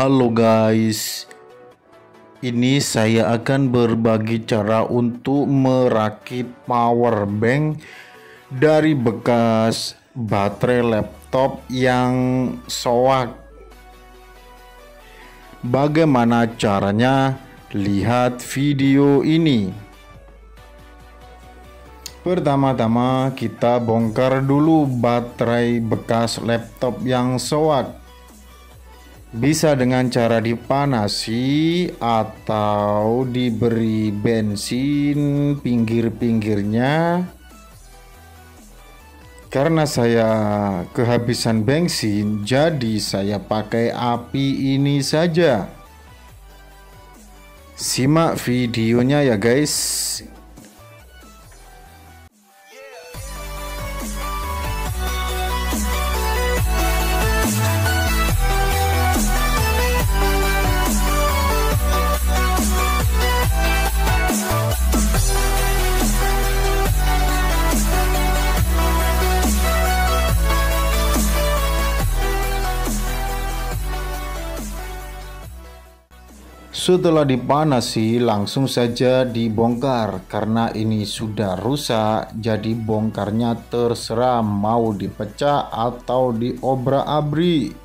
Halo guys, ini saya akan berbagi cara untuk merakit power bank dari bekas baterai laptop yang soak. Bagaimana caranya? Lihat video ini. Pertama-tama kita bongkar dulu baterai bekas laptop yang soak. Bisa dengan cara dipanasi atau diberi bensin pinggir-pinggirnya. Karena saya kehabisan bensin, jadi saya pakai api ini saja. Simak videonya ya guys. Setelah dipanasi langsung saja dibongkar. Karena ini sudah rusak, jadi bongkarnya terserah mau dipecah atau diobrak-abrik.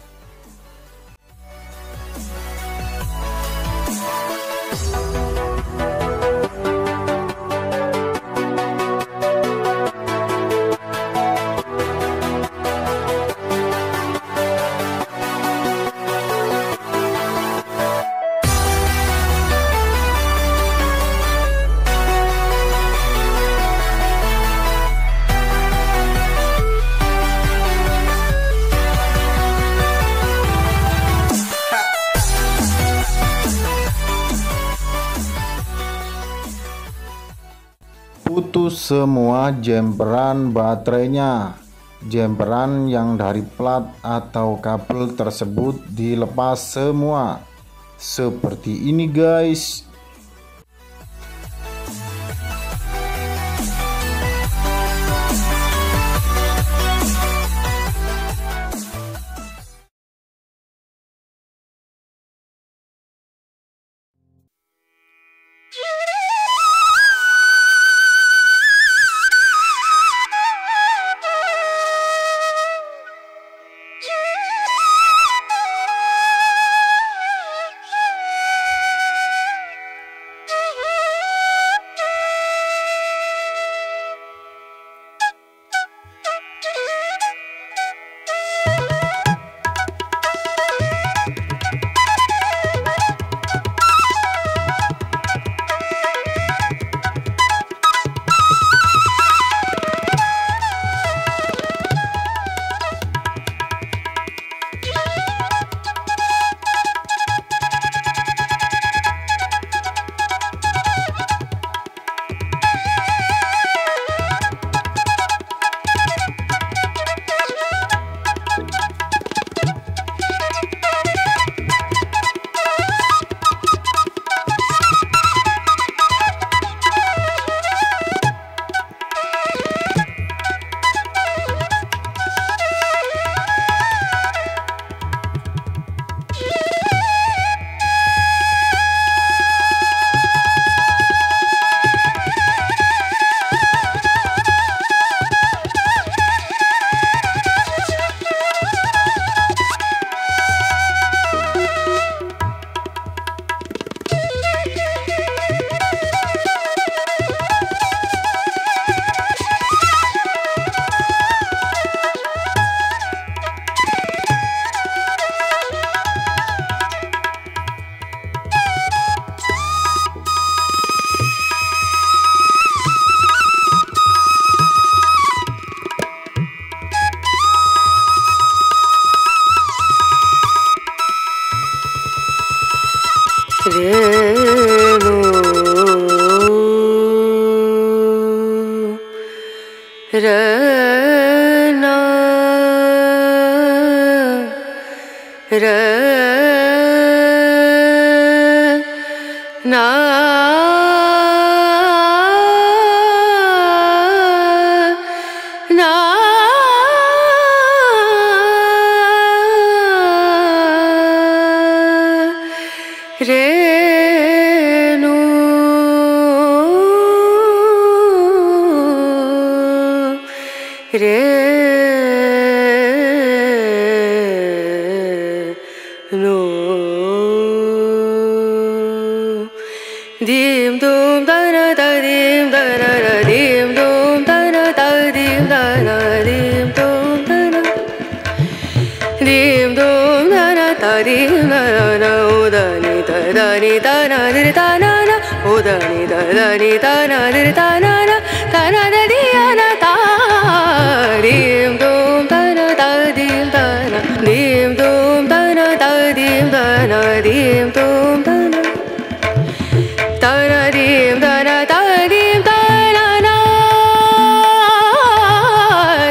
Putus semua jemperan baterainya. Jemperan yang dari plat atau kabel tersebut dilepas semua. Seperti ini guys. Rena, re no dim dum da na da dim da na da dim dum da na da dim da na dim dum da na dim dum da na da dim da na o da ni da na di da na na o da ni da na di da na na da di na da dim dum da na da dim da na dim dum da na da dim da na dim dum da na da na dim da na da dim da na na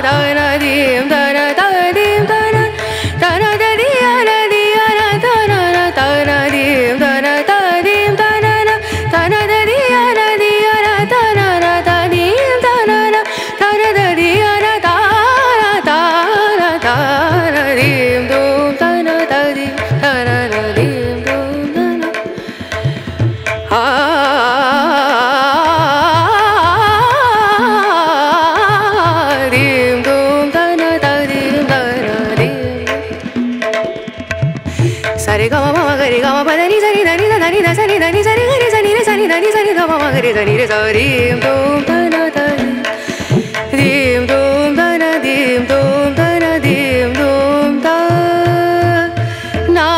da na dim da na da dim da na da na da di na da na na da na dim da na da dim da na na da na da di na da na na da dim da na na da na da di na da da da na dim dum da na da di da na na dim dum da na dim dum da na da dim da na dim sa re ga ma ma ga re ga ma pa da ni sa ni da ni da da ni da sa ni da ni sa re ga re sa ni re sa ni da ni sa ni da ma ma ga re sa ni re sa dim dum da na da dim dum da na dim dum da na dim dum da na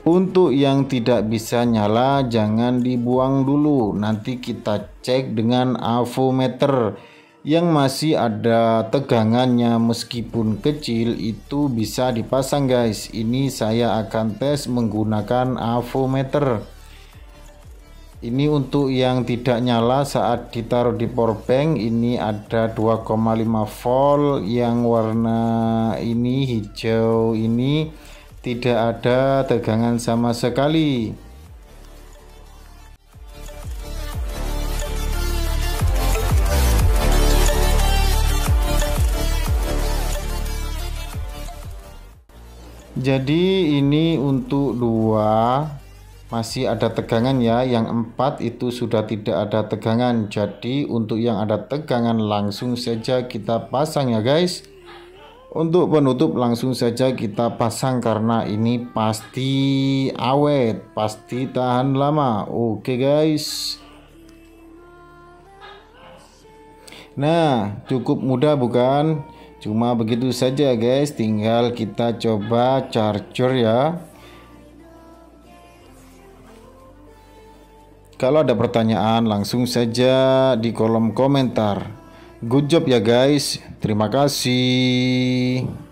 Untuk yang tidak bisa nyala jangan dibuang dulu, nanti kita cek dengan avometer yang masih ada tegangannya meskipun kecil itu bisa dipasang guys. Ini saya akan tes menggunakan avometer. Ini untuk yang tidak nyala saat ditaruh di powerbank. Ini ada 2,5 volt yang warna ini hijau ini tidak ada tegangan sama sekali. Jadi ini untuk 2 masih ada tegangan ya, yang 4 itu sudah tidak ada tegangan. Jadi untuk yang ada tegangan langsung saja kita pasang ya guys. Untuk penutup langsung saja kita pasang karena ini pasti awet, pasti tahan lama. Oke guys. Nah, cukup mudah bukan? Cuma begitu saja guys, tinggal kita coba charger ya. Kalau ada pertanyaan langsung saja di kolom komentar. Good job ya guys. Terima kasih.